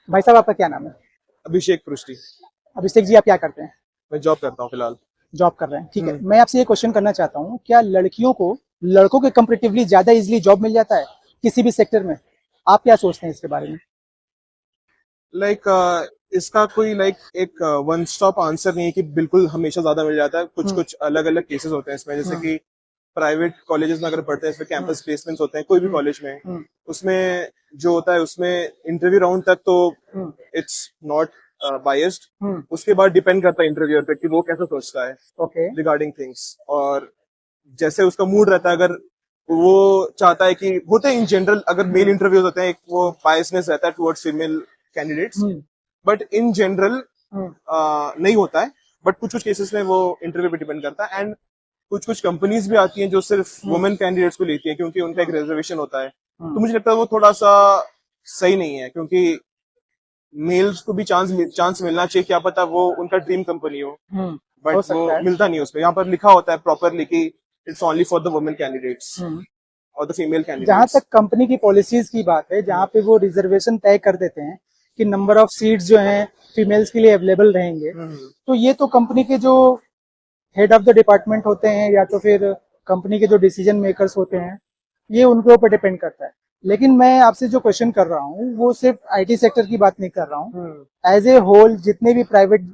भाई साहब, आपका क्या नाम है? अभिषेक पृष्टि। अभिषेक जी, आप क्या करते हैं? मैं जॉब करता हूँ फिलहाल। जॉब कर रहे हैं, ठीक है। हम्म। मैं आपसे ये क्वेश्चन करना चाहता हूँ, क्या लड़कियों को लड़कों के कंपेरेटिवली ज्यादा इजीली जॉब मिल जाता है किसी भी सेक्टर में? आप क्या सोचते हैं इसके बारे में? लाइक इसका कोई एक वन स्टॉप आंसर नहीं है कि बिल्कुल हमेशा ज्यादा मिल जाता है। कुछ हम्म। कुछ अलग अलग केसेस होते हैं इसमें, जैसे हम्म। कि प्राइवेट कॉलेजेस में अगर पढ़ते हैं इसमें हम्म। कैंपस प्लेसमेंट्स होते हैं कोई भी हम्म। कॉलेज में। हम्म। उसमें जो होता है उसमें इंटरव्यू राउंड तक तो hmm. It's not biased. Hmm. उसके बाद डिपेंड करता है इंटरव्यूअर पे कि वो कैसा सोचता है ओके। Regarding things. और जैसे उसका मूड रहता है, अगर वो चाहता है कि होते हैं इन जनरल, अगर मेल हम्म। इंटरव्यूज होते हैं एक वो बायसनेस रहता है towards female candidates. Hmm. But in general hmm. नहीं होता है। बट कुछ कुछ केसेस में वो इंटरव्यू पे डिपेंड करता है। एंड कुछ कुछ कंपनीज भी आती हैं जो सिर्फ हम्म। वुमेन कैंडिडेट्स को लेती हैं क्योंकि उनका एक हम्म। रिजर्वेशन होता है। तो हम्म। मुझे लगता है वो थोड़ा सा सही नहीं है, क्योंकि मेल्स को भी चांस मिलना चाहिए। क्या पता वो उनका ड्रीम कंपनी हो, हो बट वो सकता है। मिलता नहीं है उसमें। यहाँ पर लिखा होता है प्रॉपरली कि it's only for the women candidates hmm. और द फीमेल जहां तक कैंडिडेट्स। कंपनी की पॉलिसीज की बात है, जहां पे वो रिजर्वेशन तय कर देते हैं कि नंबर ऑफ सीट्स जो हैं फीमेल्स के लिए अवेलेबल रहेंगे, हम्म। तो ये तो कंपनी के जो हेड ऑफ द डिपार्टमेंट होते हैं या तो फिर कंपनी के जो डिसीजन मेकर्स होते हैं, ये उनके ऊपर डिपेंड करता है। लेकिन मैं आपसे जो क्वेश्चन कर रहा हूँ वो सिर्फ आईटी सेक्टर की बात नहीं कर रहा हूँ। हम्म। एज ए होल जितने भी प्राइवेट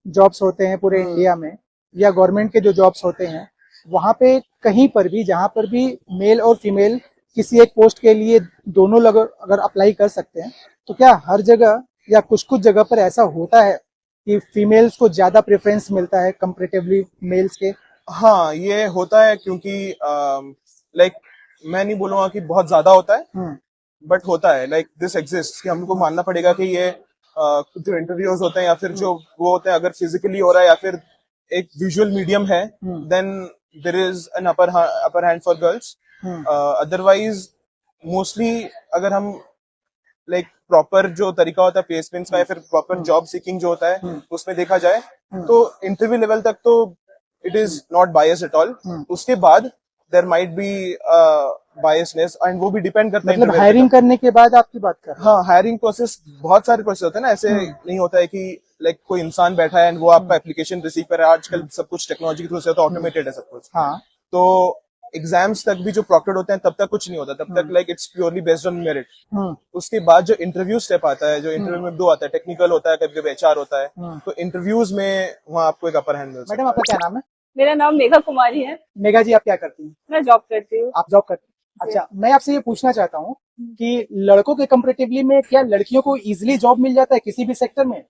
जॉब्स होते हैं पूरे हम्म। इंडिया में, या गवर्नमेंट के जो जॉब्स होते हैं, वहां पे कहीं पर भी जहां पर भी मेल और फीमेल किसी एक पोस्ट के लिए दोनों लोग अगर अप्लाई कर सकते हैं, तो क्या हर जगह या कुछ कुछ जगह पर ऐसा होता है कि फीमेल्स को ज्यादा प्रेफरेंस मिलता है कंपेरेटिवली मेल्स के? हाँ, ये होता है क्योंकि लाइक मैं नहीं बोलूंगा कि बहुत ज्यादा होता है, हम्म। बट होता है। लाइक दिस एग्जिस्ट कि हमको मानना पड़ेगा कि ये जो इंटरव्यूज होते हैं या फिर जो वो होते हैं, अगर फिजिकली हो रहा है या फिर एक विजुअल मीडियम है, hmm. Then there is an upper hand for girls. Hmm. Otherwise mostly अगर हम प्रॉपर जो तरीका होता है प्लेसमेंट्स का या फिर प्रॉपर हम्म। जॉब सीकिंग जो होता है हम्म। उसमें देखा जाए, हम्म। तो इंटरव्यू लेवल तक तो it is not bias at all. Hmm. उसके बाद there might be biasness, and वो भी डिपेंड करता है मतलब इंटरव्यू पे हायरिंग तब। करने के बाद आपकी बात कर रहे हैं? हाँ, हायरिंग प्रोसेस बहुत सारे प्रोसेस होते हैं ना, ऐसे हम्म। नहीं होता है कि कोई इंसान बैठा है एंड वो आपका एप्लीकेशन रिसीव कर रहा है। आजकल सब कुछ टेक्नोलॉजी के थ्रू से, तो हम्म। ऑटोमेटेड है सब कुछ। हाँ। तो एग्जाम्स तक भी जो प्रॉक्टेड होते हैं तब तक कुछ नहीं होता, तब तक hmm. It's purely based on merit. Hmm. उसके बाद जो इंटरव्यू स्टेप आता है, जो हम्म। इंटरव्यू में दो आता है, टेक्निकल होता है, कभी कभी एचआर होता है। हम्म। तो इंटरव्यूज में वहाँ आपको एक अपर हैंड मिल मैडम, सकता है। आपका क्या नाम है? मेरा नाम मेघा कुमारी है। मेघा जी, आप क्या करती हैं? मैं जॉब करती हूँ। आप जॉब करती हैं, अच्छा। मैं आपसे ये पूछना चाहता हूँ कि लड़कों के कंपेरेटिवली में क्या लड़कियों को इजीली जॉब मिल जाता है किसी भी सेक्टर में?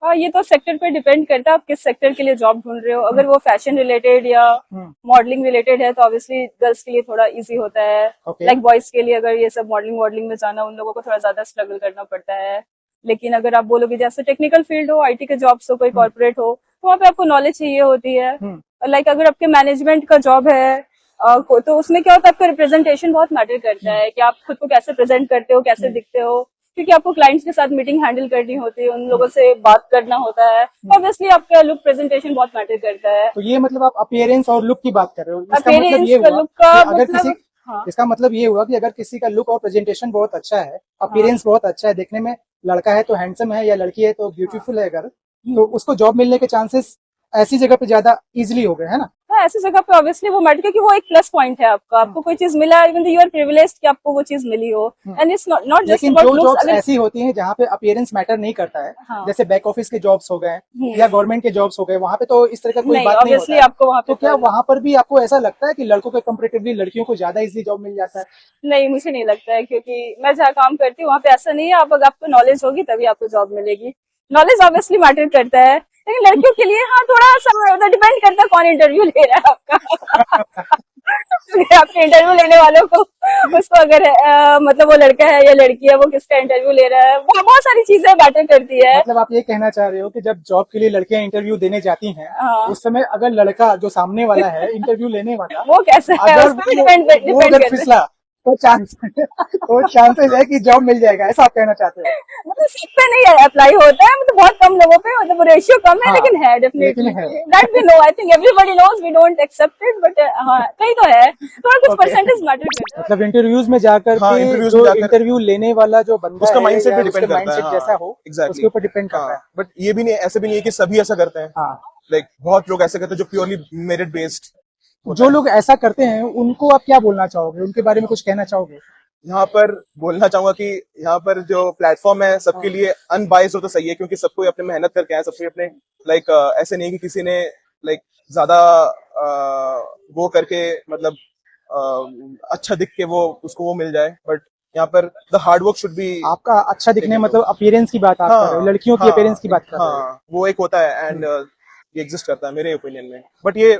हाँ, ये तो सेक्टर पे डिपेंड करता है आप किस सेक्टर के लिए जॉब ढूंढ रहे हो। अगर वो फैशन रिलेटेड या हम्म। मॉडलिंग रिलेटेड है तो ऑब्वियसली गर्ल्स के लिए थोड़ा इजी होता है। ओके। लाइक बॉयज के लिए अगर ये सब मॉडलिंग वॉडलिंग में जाना, उन लोगों को थोड़ा ज्यादा स्ट्रगल करना पड़ता है। लेकिन अगर आप बोलोगे जैसे टेक्निकल फील्ड हो, आईटी के जॉब्स हो, कोई कॉर्पोरेट हो, तो वहाँ पे आपको नॉलेज चाहिए होती है। हम्म। लाइक अगर आपके मैनेजमेंट का जॉब है तो उसमें क्या होता है, आपका रिप्रेजेंटेशन बहुत मैटर करता है कि आप खुद को कैसे प्रेजेंट करते हो, कैसे दिखते हो। क्योंकि आपको क्लाइंट्स के साथ मीटिंग हैंडल करनी होती है, उन लोगों से बात करना होता है। ऑब्वियसली आपका लुक प्रेजेंटेशन बहुत मैटर करता है। तो ये मतलब आप अपीयरेंस और लुक की बात कर रहे हो, इसका मतलब अपीयरेंस ये का, हुआ लुक का कि अगर किसी मतलब, हाँ इसका मतलब ये हुआ कि अगर किसी का लुक और प्रेजेंटेशन बहुत अच्छा है, हाँ अपीयरेंस बहुत अच्छा है, देखने में लड़का है तो हैंडसम है या लड़की है तो हाँ। ब्यूटीफुल है, अगर तो उसको जॉब मिलने के चांसेस ऐसी जगह पे ज्यादा इजिली हो गए, है ना? हाँ, ऐसी जगह पे ऑब्वियसली वो मैटर, क्योंकि वो एक प्लस पॉइंट है आपका। आपको कोई चीज मिला, इवन यू आर प्रिविलेज्ड कि आपको वो चीज मिली हो। एंड इट्स नॉट जस्ट लेकिन अबाउट जो लुक्स। जॉब्स अगर ऐसी होती हैं जहाँ पे अपीयरेंस मैटर नहीं करता है, हाँ, जैसे बैक ऑफिस के जॉब्स हो गए या गवर्नमेंट के जॉब्स हो गए, वहां पे तो इस तरह का कोई नहीं, बात नहीं होता ऑब्वियसली है। आपको वहां पे तो क्या तो वहां पर भी आपको ऐसा लगता है कि लड़कों के कंपेरेटिवली लड़कियों को ज्यादा इजीली जॉब मिल जाता है? नहीं, मुझे नहीं लगता है, क्योंकि मैं जहाँ काम करती हूँ वहाँ पे ऐसा नहीं है। आप अगर आपको नॉलेज होगी तभी आपको जॉब मिलेगी। नॉलेज ऑब्वियसली मैटर करता है, लेकिन लड़कियों के लिए हाँ थोड़ा सा डिपेंड करता है कौन इंटरव्यू ले रहा है आपका। अगर आपके इंटरव्यू लेने वालों को, उसको अगर मतलब वो लड़का है या लड़की है, वो किसका इंटरव्यू ले रहा है, बहुत सारी चीजें मैटर करती है। मतलब आप ये कहना चाह रहे हो कि जब जॉब के लिए लड़कियां इंटरव्यू देने जाती हैं, हाँ, उस समय अगर लड़का जो सामने वाला है इंटरव्यू लेने वाला, वो कैसा है अगर उस पर भी वो डिपेंड अगर करता है। फिसला तो चांसेस है कि जॉब मिल जाएगा, ऐसा आप कहना चाहते हैं? मतलब सब पे नहीं अप्लाई होता है, मतलब बहुत कम लोगों पे, मतलब रेशियो कम है, हाँ, लेकिन है डेफिनेटली। लेकिन है। That we know, I think everybody knows, we don't accept it, but हाँ कहीं तो है, थोड़ा कुछ Okay. परसेंटेज मैटर करता है। मतलब इंटरव्यूज में जाकर हाँ, के इंटरव्यूज में जो जाकर इंटरव्यू लेने वाला जो बंदा उसका है माइंडसेट या पे उसके डिपेंड करता है। माइंडसेट जैसा हो, एग्जैक्टली उसके ऊपर डिपेंड करता है। हाँ, बट ये भी नहीं, ऐसे भी नहीं है कि सभी ऐसा करते हैं। हाँ, लाइक बहुत लोग ऐसे करते हैं जो प्योरली मेरिट बेस्ड होता जो है। लोग ऐसा करते हैं उनको आप क्या बोलना चाहोगे, उनके बारे में कुछ कहना चाहोगे? यहाँ पर बोलना चाहूंगा कि यहाँ पर जो प्लेटफॉर्म है सबके लिए अनबाइस्ड हो तो सही है, क्योंकि सबको अपने मेहनत करके आए, सबको अपने लाइक ऐसे नहीं कि किसी ने लाइक ज्यादा वो करके मतलब अच्छा दिख के वो उसको वो मिल जाए, बट यहाँ पर the hard work should be. आपका अच्छा दिखने Taken मतलब अपीयरेंस की बात आप कर रहे हो, हाँ लड़कियों की हाँ अपीयरेंस की बात कर रहे हो? हाँ, वो एक होता है एंड ये एग्जिस्ट करता है मेरे ओपिनियन में, बट ये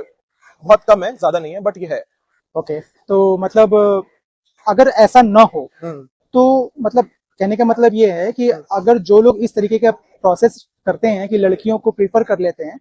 बहुत कम है, ज्यादा नहीं है, बट ये है। ओके, तो मतलब अगर ऐसा न हो हम्म तो मतलब कहने का मतलब ये है कि अगर जो लोग इस तरीके का प्रोसेस करते हैं कि लड़कियों को प्रीफर कर लेते हैं,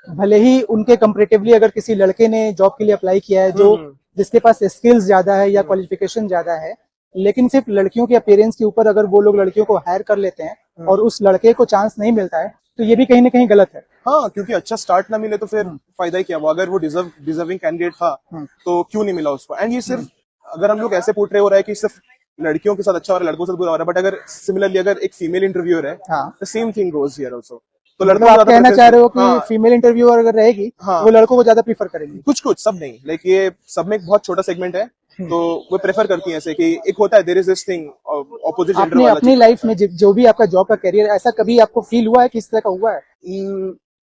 भले ही उनके कंपैरेटिवली अगर किसी लड़के ने जॉब के लिए अप्लाई किया है जो जिसके पास स्किल्स ज्यादा है या क्वालिफिकेशन ज्यादा है, लेकिन सिर्फ लड़कियों के अपीयरेंस के ऊपर अगर वो लोग लड़कियों को हायर कर लेते हैं और उस लड़के को चांस नहीं मिलता है, तो ये भी कहीं ना कहीं गलत है। हाँ, क्योंकि अच्छा स्टार्ट ना मिले तो फिर फायदा ही क्या हुआ। अगर वो डिजर्विंग कैंडिडेट था तो क्यों नहीं मिला उसको। एंड ये सिर्फ अगर हम लोग ऐसे पोर्ट्रे हो रहा है कि सिर्फ लड़कियों के साथ अच्छा हो रहा है, लड़कों के साथ बुरा हो रहा है, बट अगर सिमिलरली अगर एक फीमेल इंटरव्यूअर है, हाँ, the same thing goes here also. तो मतलब लड़कों को आप ज्यादा कहना preference चाह रहे हो कि हाँ, फीमेल इंटरव्यूअर अगर रहेगी हाँ। तो वो लड़कों को ज्यादा प्रीफर करेंगी? कुछ कुछ, सब नहीं, लाइक ये सब में एक बहुत छोटा सेगमेंट है, तो वो प्रेफर करती हैं ऐसे कि एक होता है there is this thing opposite gender आपने वाला अपनी लाइफ में जो भी आपका जॉब का करियर, ऐसा कभी आपको फील हुआ है कि इस तरह का हुआ है?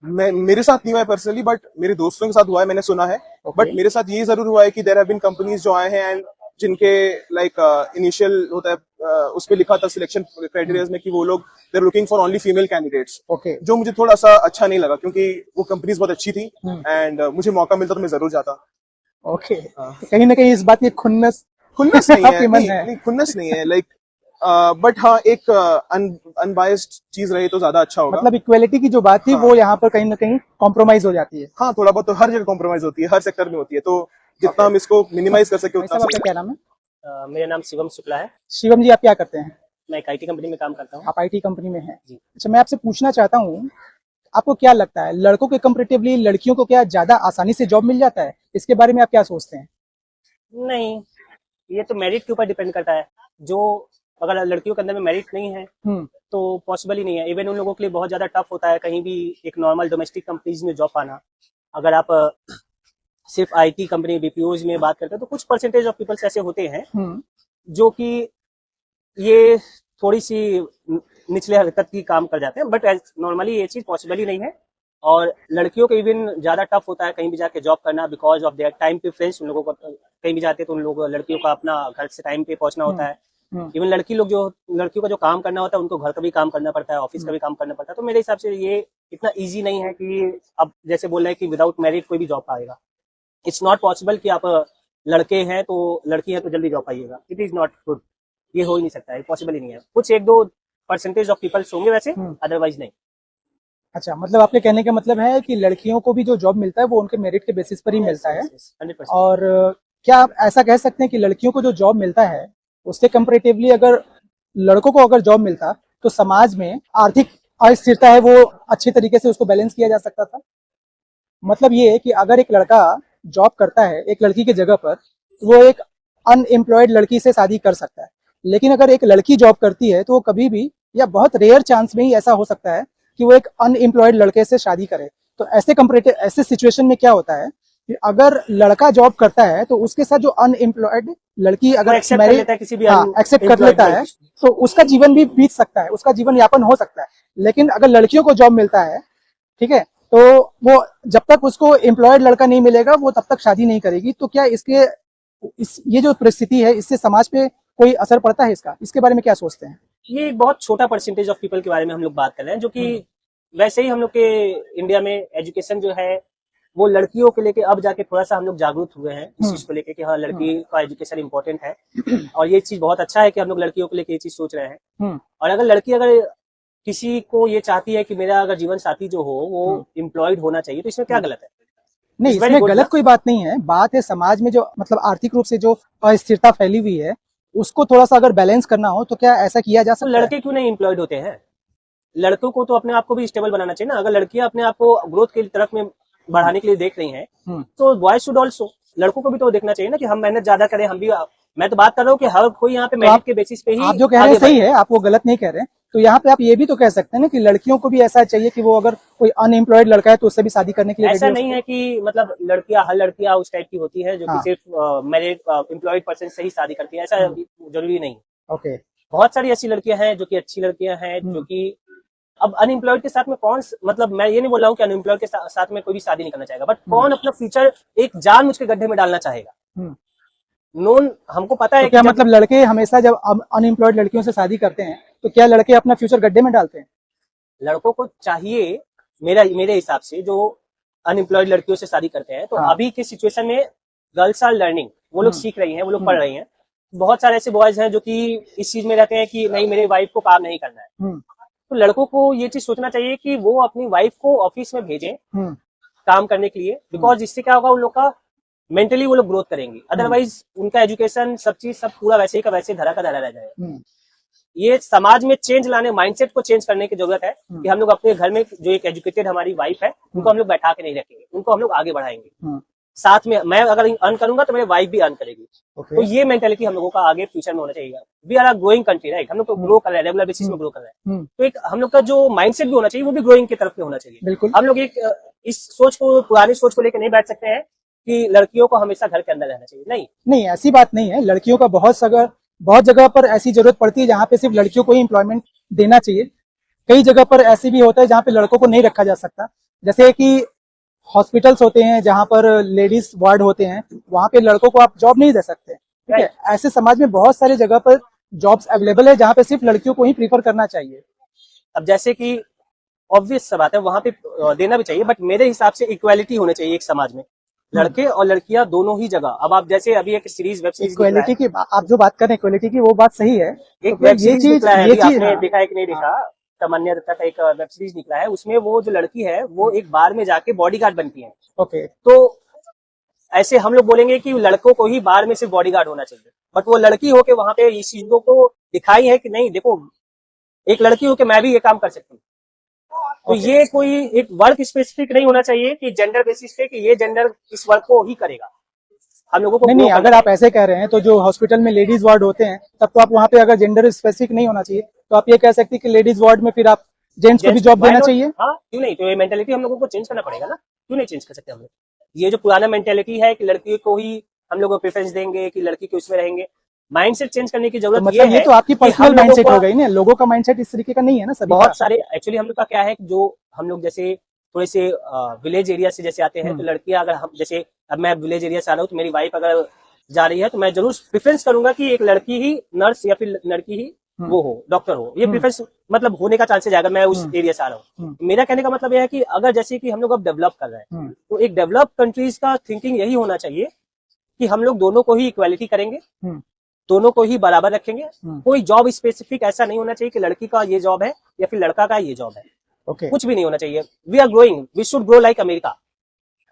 मैं मेरे साथ नहीं हुआ है पर्सनली, बट मेरे दोस्तों के साथ हुआ है, मैंने सुना है। बट मेरे साथ ये जरूर हुआ है कि देयर हैव बीन कंपनीज जो आए हैं एंड जिनके लाइक इनिशियल होता है उस पे लिखा था सिलेक्शन क्राइटेरिया में कि वो लोग they are looking for only female candidates. Okay, जो मुझे थोड़ा सा अच्छा नहीं लगा, क्योंकि वो कंपनीज बहुत अच्छी थी एंड मुझे मौका मिलता तो मैं जरूर जाता। ओके, कहीं ना कहीं इस बात की खुन्नस खुन्नस नहीं है, आपके मन है? नहीं खुन्नस नहीं है, लाइक बट हाँ एक अनबायस्ड चीज रहे तो ज्यादा अच्छा होगा। मतलब इक्वेलिटी की जो बात थी वो यहाँ पर कहीं ना कहीं कॉम्प्रोमाइज हो जाती है। हाँ, थोड़ा बहुत तो हर जगह कॉम्प्रोमाइज होती है, हर सेक्टर में होती है, तो जितना हम इसको मिनिमाइज कर सके भाई उतना साहब, आपका क्या नाम है? मेरा नाम शिवम शुक्ला है। शिवम जी, आप क्या करते हैं? मैं एक आईटी कंपनी में काम करता हूँ। आप आईटी कंपनी में हैं? जी। अच्छा, मैं आपसे पूछना चाहता हूँ, आपको क्या लगता है लड़कों के कंपैरेटिवली लड़कियों को क्या ज्यादा आसानी से जॉब मिल जाता है? इसके बारे में आप क्या सोचते हैं? नहीं, ये तो मेरिट के ऊपर डिपेंड करता है। जो अगर लड़कियों के अंदर में मेरिट नहीं है तो पॉसिबल ही नहीं है। इवन उन लोगों के लिए बहुत ज्यादा टफ होता है कहीं भी एक नॉर्मल डोमेस्टिक कंपनीज में जॉब पाना। अगर आप सिर्फ आईटी कंपनी बीपीओज में बात करते हैं तो कुछ परसेंटेज ऑफ पीपल्स ऐसे होते हैं जो कि ये थोड़ी सी निचले हरकत की काम कर जाते हैं, बट नॉर्मली ये चीज पॉसिबल ही नहीं है। और लड़कियों को इवन ज्यादा टफ होता है कहीं भी जाके जॉब करना because of their time preference. उन लोगों को कहीं भी जाते हैं तो उन लोगों लड़कियों का अपना घर से टाइम पे पहुंचना होता है। इवन लड़कियों का जो काम करना होता है उनको घर का भी काम करना पड़ता है, ऑफिस का भी काम करना पड़ता है। तो मेरे हिसाब से ये इतना ईजी नहीं है कि अब जैसे बोल रहे हैं कि विदाउट मेरिट कोई भी जॉब पाएगा। इट्स नॉट पॉसिबल कि आप लड़के हैं तो लड़की है तो जल्दी जॉब पाइएगा। इट इज नॉट गुड, ये हो ही नहीं सकता है, पॉसिबल ही नहीं है। कुछ एक दो परसेंटेज ऑफ पीपल्स होंगे वैसे, अदरवाइज नहीं। अच्छा, मतलब आपके कहने का मतलब है कि लड़कियों को भी जो जॉब मिलता है वो उनके मेरिट के बेसिस पर ही मिलता है। 100%। और क्या आप ऐसा कह सकते हैं कि लड़कियों को जो जॉब मिलता है उससे कंपैरेटिवली अगर लड़कों को अगर जॉब मिलता तो समाज में आर्थिक अस्थिरता है वो अच्छे तरीके से उसको बैलेंस किया जा सकता था? मतलब ये है कि अगर एक लड़का जॉब करता है एक लड़की की जगह पर, तो वो एक अनएम्प्लॉयड लड़की से शादी कर सकता है। लेकिन अगर एक लड़की जॉब करती है तो वो कभी भी या बहुत रेयर चांस में ही ऐसा हो सकता है कि वो एक अनएम्प्लॉयड लड़के से शादी करे। तो ऐसे सिचुएशन में क्या होता है कि अगर लड़का जॉब करता है तो उसके साथ जो अनएम्प्लॉयड लड़की अगर एक्सेप्ट कर लेता है किसी भी एक्सेप्ट कर लेता है तो उसका जीवन भी बीत सकता है, उसका जीवन यापन हो सकता है। लेकिन अगर लड़कियों को जॉब मिलता है, ठीक है, तो वो जब तक उसको एम्प्लॉयड लड़का नहीं मिलेगा वो तब तक शादी नहीं करेगी। तो क्या ये जो परिस्थिति है इससे समाज पे कोई असर पड़ता है इसके बारे में क्या सोचते हैं? ये एक बहुत छोटा परसेंटेज ऑफ पीपल के बारे में हम लोग बात कर रहे हैं, जो कि वैसे ही हम लोग के इंडिया में एजुकेशन जो है वो लड़कियों के लेके अब जाके थोड़ा सा हम लोग जागरूक हुए हैं इस चीज को लेके कि हाँ लड़की का एजुकेशन इंपॉर्टेंट है। और ये चीज बहुत अच्छा है कि हम लोग लड़कियों को लेके ये चीज सोच रहे हैं। और अगर लड़की अगर किसी को ये चाहती है कि मेरा अगर जीवन साथी जो हो वो एम्प्लॉयड होना चाहिए तो इसमें क्या गलत है? नहीं, It's very इसमें good, गलत ना? कोई बात नहीं है। बात है समाज में जो मतलब आर्थिक रूप से जो अस्थिरता फैली हुई है, उसको थोड़ा सा अगर बैलेंस करना हो तो क्या ऐसा किया जा तो सकता है? लड़के क्यों नहीं एम्प्लॉयड होते हैं? लड़कों को तो अपने आप को भी स्टेबल बनाना चाहिए ना। अगर लड़कियां अपने आप को ग्रोथ की तरफ में बढ़ाने के लिए देख रही हैं, हम्म, तो बॉयज शुड ऑल्सो, लड़कों को भी तो देखना चाहिए ना कि हम मेहनत ज्यादा करें, हम भी। मैं तो बात कर रहा हूँ कि हर कोई यहाँ पे तो मेरिट के बेसिस पे ही आप जो कह रहे आगे हैं सही बढ़े। है, आप वो गलत नहीं कह रहे हैं। तो यहाँ पे आप ये भी तो कह सकते हैं ना कि लड़कियों को भी ऐसा चाहिए कि वो अगर कोई अनएम्प्लॉयड लड़का है तो उससे भी शादी करने के लिए ऐसा रेडी हो नहीं सके। है कि मतलब लड़कियां, हर लड़कियां उस टाइप की होती है जो कि हाँ। सिर्फ मैरिड एम्प्लॉयड पर्सन से ही शादी करती है, ऐसा जरूरी नहीं। ओके। बहुत सारी ऐसी लड़कियां हैं जो कि अच्छी लड़कियां हैं, जो कि अब अनएम्प्लॉयड के साथ में मतलब मैं ये नहीं बोल रहा हूँ कि अनएम्प्लॉयड के साथ में कोई भी शादी नहीं करना चाहेगा, बट कौन अपना फ्यूचर एक जान मुझ के गड्ढे में डालना चाहेगा? हम्म। नोन हमको पता तो है क्या कि मतलब लड़के हमेशा जब अनएम्प्लॉयड लड़कियों से शादी करते हैं तो क्या लड़के अपना फ्यूचर गड्ढे में डालते हैं? लड़कों को चाहिए, मेरे हिसाब से, जो अनएम्प्लॉयड लड़कियों से शादी करते हैं, तो हाँ। अभी के सिचुएशन में गर्ल्स आर लर्निंग, वो लोग सीख रही हैं, वो लोग पढ़ रही हैं। बहुत सारे ऐसे बॉयज हैं जो कि इस चीज में रहते हैं कि नहीं, मेरे वाइफ को काम नहीं करना है। तो लड़कों को ये चीज सोचना चाहिए कि वो अपनी वाइफ को ऑफिस में भेजें काम करने के लिए, बिकॉज इससे क्या होगा, उन लोग का मेंटली वो लोग ग्रोथ करेंगे। अदरवाइज उनका एजुकेशन सब चीज सब पूरा वैसे ही का वैसे धरा का धरा रह जाएगा। ये समाज में चेंज लाने, माइंडसेट को चेंज करने की जरूरत है कि हम लोग अपने घर में जो एक एजुकेटेड हमारी वाइफ है, उनको हम लोग बैठा के नहीं रखेंगे, उनको हम लोग आगे बढ़ाएंगे। साथ में मैं अगर अर्न करूंगा तो मेरी वाइफ भी अर्न करेगी। तो ये मेंटेलिटी हम लोगों का आगे फ्यूचर में होना चाहिए। We are growing country, right? हम लोग तो ग्रो कर रहे हैं, रेगुलर बेसिस में ग्रो कर रहे हैं। तो एक हम लोग का जो माइंडसेट भी होना चाहिए वो भी ग्रोइंग की तरफ में होना चाहिए। बिल्कुल। हम लोग एक इस सोच को, पुरानी सोच को लेकर नहीं बैठ सकते हैं कि लड़कियों को हमेशा घर के अंदर रहना चाहिए। नहीं, ऐसी बात नहीं है। लड़कियों का बहुत जगह पर ऐसी जरूरत पड़ती है जहाँ पे सिर्फ लड़कियों को ही एम्प्लॉयमेंट देना चाहिए। कई जगह पर ऐसे भी होता है जहाँ पे लड़कों को नहीं रखा जा सकता, जैसे कि हॉस्पिटल्स होते हैं जहाँ पर लेडीज वार्ड होते हैं, वहाँ पे लड़कों को आप जॉब नहीं दे सकते। ठीक है, ऐसे समाज में बहुत सारी जगह पर जॉब्स अवेलेबल है जहाँ पे सिर्फ लड़कियों को ही प्रीफर करना चाहिए। अब जैसे कि ऑब्वियस सा बात है, वहां पे देना भी चाहिए, बट मेरे हिसाब से इक्वालिटी होनी चाहिए एक समाज में, लड़के और लड़कियां दोनों ही जगह। अब आप जैसे अभी एक सीरीज, वेब सीरीज इक्वालिटी की आप जो बात कर रहे हैं, इक्वालिटी की, वो बात सही है। एक तो वेब ये सीरीज चीज निकला है, ये अभी चीज आपने हाँ। देखा है कि नहीं देखा? तमन्ना दत्ता का एक वेब सीरीज निकला है, उसमें वो जो लड़की है वो एक बार में जाके बॉडीगार्ड बनती है। ओके। तो ऐसे हम लोग बोलेंगे कि लड़कों को ही बार में सिर्फ बॉडीगार्ड होना चाहिए, बट वो लड़की होके वहां पे इस चीजों को दिखाई है कि नहीं, देखो एक लड़की होके मैं भी ये काम कर सकती हूँ। तो ये कोई एक वर्क स्पेसिफिक नहीं होना चाहिए कि जेंडर बेसिस पे कि ये जेंडर इस वर्क को ही करेगा। हम लोगों को नहीं, अगर आप ऐसे कह रहे हैं तो जो हॉस्पिटल में लेडीज वार्ड होते हैं तब तो आप वहाँ पे अगर जेंडर स्पेसिफिक नहीं होना चाहिए तो आप ये कह सकते हैं कि लेडीज वार्ड में फिर आप जेंट्स को भी जॉब देना चाहिए। हाँ, क्यों नहीं? तो ये मेंटेलिटी हम लोगों को चेंज करना पड़ेगा ना, क्यों नहीं चेंज कर सकते हम लोग? ये जो पुराना मेंटेलिटी है कि लड़की को ही हम लोग प्रेफरेंस देंगे, कि लड़की के उसमें रहेंगे, माइंडसेट चेंज करने की जरूरत मतलब ये तो आपकी पर्सनल माइंडसेट हो गई ना, लोगों का माइंडसेट इस तरीके का नहीं है ना सभी। बहुत सारे एक्चुअली हम लोग का क्या है कि जो हम लोग जैसे थोड़े से विलेज एरिया से जैसे आते हैं, तो लड़कियां अगर हम जैसे, अब मैं विलेज एरिया से आ रहा हूँ, तो मेरी वाइफ अगर जा रही है तो मैं जरूर प्रेफरेंस करूंगा कि एक लड़की ही नर्स या फिर लड़की ही वो हो, डॉक्टर हो। ये प्रेफरेंस मतलब होने का चांसेस आएगा, मैं उस एरिया से आ रहा हूँ। मेरा कहने का मतलब यह है कि अगर जैसे कि हम लोग अब डेवलप कर रहे हैं, तो एक डेवलप कंट्रीज का थिंकिंग यही होना चाहिए कि हम लोग दोनों को ही इक्वालिटी करेंगे, दोनों को ही बराबर रखेंगे। कोई जॉब स्पेसिफिक ऐसा नहीं होना चाहिए कि लड़की का ये जॉब है या फिर लड़का का ये जॉब है। कुछ भी नहीं होना चाहिए। We are growing, we should grow like America.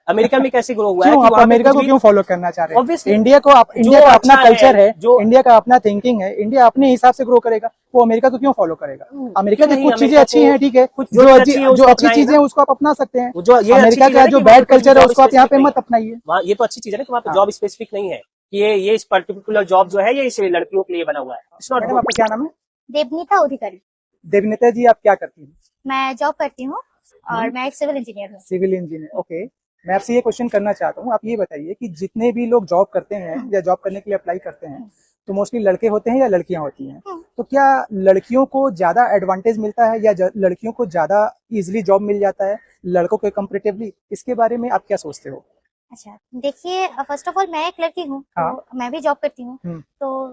America में कैसे ग्रो हुआ है? आप अमेरिका को क्यों फॉलो करना चाह रहे हैं? Obviously, इंडिया का अपना कल्चर है, जो इंडिया का अपना थिंकिंग है, इंडिया अपने हिसाब से ग्रो करेगा, वो अमेरिका को क्यों फॉलो करेगा? अमेरिका की कुछ चीजें अच्छी हैं, ठीक है, जो अच्छी चीजें हैं उसको आप अपना सकते हैं। अमेरिका का जो बैड कल्चर है उसको आप यहाँ पे मत अपनाइए। ये तो अच्छी चीज है ना कि वहाँ पे जॉब स्पेसिफिक नहीं है कि ये इस पर्टिकुलर जॉब जो है ये इस लड़कियों के लिए बना हुआ है। मैडम, आपका क्या नाम है? देवनीता अधिकारी। देवनीता जी, आप क्या करती हैं? मैं जॉब करती हूँ और मैं एक सिविल इंजीनियर हूँ। Civil engineer, okay. मैं आपसे ये क्वेश्चन करना चाहता हूँ, आप ये बताइए कि जितने भी लोग जॉब करते हैं या जॉब करने के लिए अप्लाई करते हैं तो मोस्टली लड़के होते हैं या लड़कियां होती हैं? तो क्या लड़कियों को ज्यादा एडवांटेज मिलता है या लड़कियों को ज्यादा इजीली जॉब मिल जाता है लड़कों के कंपैरेटिवली? इसके बारे में आप क्या सोचते हो? अच्छा, देखिए, फर्स्ट ऑफ ऑल मैं एक लड़की हूँ, हाँ। तो मैं भी जॉब करती हूँ। तो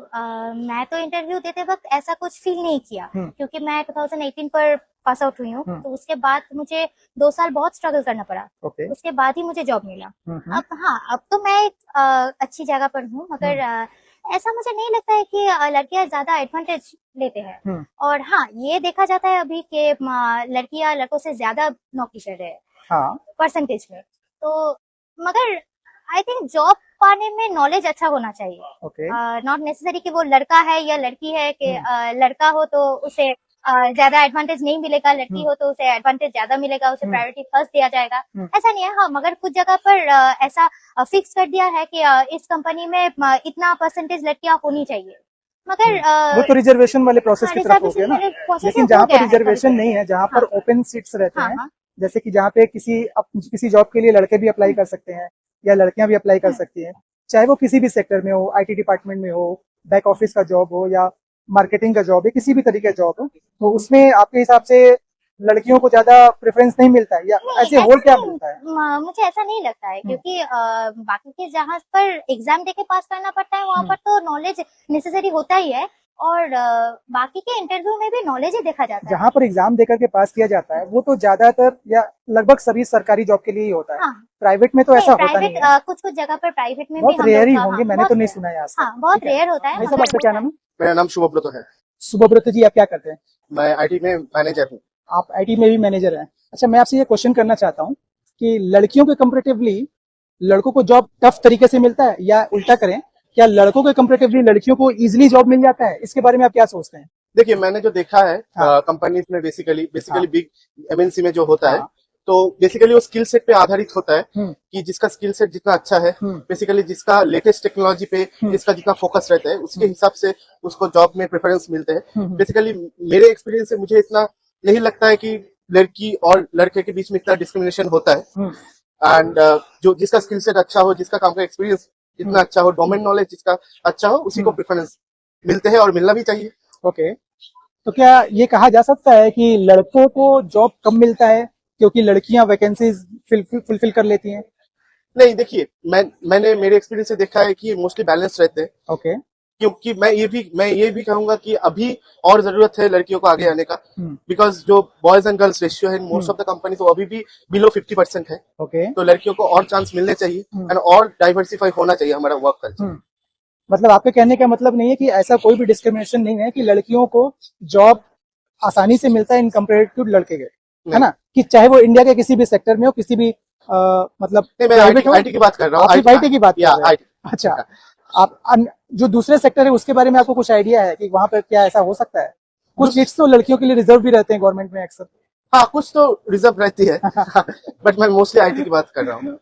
मैं तो इंटरव्यू देते वक्त ऐसा कुछ फील नहीं किया, क्योंकि मैं 2018 पर पास आउट हुई हूँ। तो उसके बाद मुझे 2 साल बहुत स्ट्रगल करना पड़ा। उसके बाद ही मुझे जॉब मिला। अब तो मैं एक अच्छी जगह पर हूँ, मगर ऐसा मुझे नहीं लगता है कि लड़कियां ज्यादा एडवांटेज लेते हैं। और हाँ, ये देखा जाता है अभी कि लड़कियां लड़कों से ज्यादा नौकरी कर रहे हैं परसेंटेज में। तो मगर आई थिंक जॉब पाने में नॉलेज अच्छा होना चाहिए। ओके नॉट नेसेसरी कि वो लड़का है या लड़की है कि लड़का हो तो उसे ज्यादा एडवांटेज नहीं मिलेगा, लड़की हो तो उसे एडवांटेज ज्यादा मिलेगा, उसे प्रायोरिटी फर्स्ट दिया जाएगा, ऐसा नहीं है। हाँ, मगर कुछ जगह पर ऐसा फिक्स कर दिया है कि इस कंपनी में इतना परसेंटेज लड़कियां होनी चाहिए, मगर वो तो रिजर्वेशन वाले प्रोसेस की तरफ हो गया ना। लेकिन जहाँ पर रिजर्वेशन नहीं है, जहाँ पर ओपन सीट्स रहते हैं, जैसे कि जहाँ पे किसी जॉब के लिए लड़के भी अप्लाई कर सकते हैं या लड़कियां भी अप्लाई कर सकती हैं, चाहे वो किसी भी सेक्टर में हो, आईटी डिपार्टमेंट में हो, बैक ऑफिस का जॉब हो या मार्केटिंग का जॉब है, किसी भी तरीके का जॉब हो, तो उसमें आपके हिसाब से लड़कियों को ज्यादा प्रेफरेंस नहीं मिलता है या ऐसे होल क्या मिलता है? मुझे ऐसा नहीं लगता है, क्योंकि बाकी के जहाँ पर एग्जाम देके पास करना पड़ता है वहाँ पर तो नॉलेज नेसेसरी होता ही है, और बाकी के इंटरव्यू में भी नॉलेज ही देखा जाता है। जहाँ पर एग्जाम देकर के पास किया जाता है वो तो ज्यादातर या लगभग सभी सरकारी जॉब के लिए ही होता है। हाँ, प्राइवेट में तो ऐसा होता नहीं है। कुछ जगह पर प्राइवेट में बहुत भी रेयर ही होंगे, मैंने तो नहीं सुना है आज तक। हाँ, बहुत रेयर होता है। भाई साहब, आपका क्या नाम है? मेरा नाम शुभब्रत है। सुभब्रत जी, आप क्या करते हैं? मैं आईटी में मैनेजर हूँ। आप आईटी में भी मैनेजर हैं। अच्छा, मैं आपसे ये क्वेश्चन करना चाहता हूँ कि लड़कियों के कंपैरेटिवली लड़कों को जॉब टफ तरीके से मिलता है या उल्टा करें, क्या लड़कों के कंपैरेटिवली लड़कियों को इजीली जॉब मिल जाता है? इसके बारे में आप क्या सोचते हैं? देखिए, मैंने जो देखा है हाँ। कंपनीज में बेसिकली बिग एमएनसी में जो होता है, तो बेसिकली वो स्किल सेट पे आधारित होता है कि जिसका स्किल सेट जितना अच्छा है, बेसिकली जिसका लेटेस्ट टेक्नोलॉजी पे जिसका जितना फोकस रहता है, उसके हिसाब से उसको जॉब में प्रेफरेंस मिलते हैं। बेसिकली मेरे एक्सपीरियंस से मुझे इतना नहीं लगता है कि लड़की और लड़के के बीच में इतना डिस्क्रिमिनेशन होता है। एंड जो जिसका स्किल सेट अच्छा हो, जिसका काम का एक्सपीरियंस जितना अच्छा हो, डोमेन नॉलेज जिसका अच्छा हो, उसी को प्रेफरेंस मिलते हैं और मिलना भी चाहिए। ओके, तो क्या ये कहा जा सकता है कि लड़कों को जॉब कम मिलता है क्योंकि लड़कियां वैकेंसीज फुलफिल कर लेती हैं? नहीं, देखिए, मैंने मेरे एक्सपीरियंस से देखा है कि मोस्टली बैलेंस रहते हैं। ओके, क्योंकि मैं ये भी कहूंगा कि अभी और जरूरत है लड़कियों को आगे आने का, बिकॉज जो बॉयज एंड गर्ल्स रेशियो है मोस्ट ऑफ द कंपनी तो अभी भी बिलो 50% है। ओके, तो लड़कियों को और चांस मिलने चाहिए एंड और डाइवर्सिफाई होना चाहिए हमारा वर्क कल्चर। मतलब आपके कहने का मतलब नहीं है कि ऐसा कोई भी डिस्क्रिमिनेशन नहीं है कि लड़कियों को जॉब आसानी से मिलता है इन कंपेरेटिव लड़के के, है ना? कि चाहे वो इंडिया के किसी भी सेक्टर में हो, किसी भी मतलब मैं आईटी की बात कर रहा हूँ। आईटी की बात कर रहे हैं। अच्छा, आप जो दूसरे सेक्टर है उसके बारे में आपको कुछ आइडिया है कि वहां पर क्या ऐसा हो सकता है? कुछ सीट्स तो लड़कियों के लिए रिजर्व भी रहते हैं गवर्नमेंट में अक्सर। हाँ, कुछ तो रिजर्व रहती है बट मैं मोस्टली आईटी की बात कर रहा हूँ।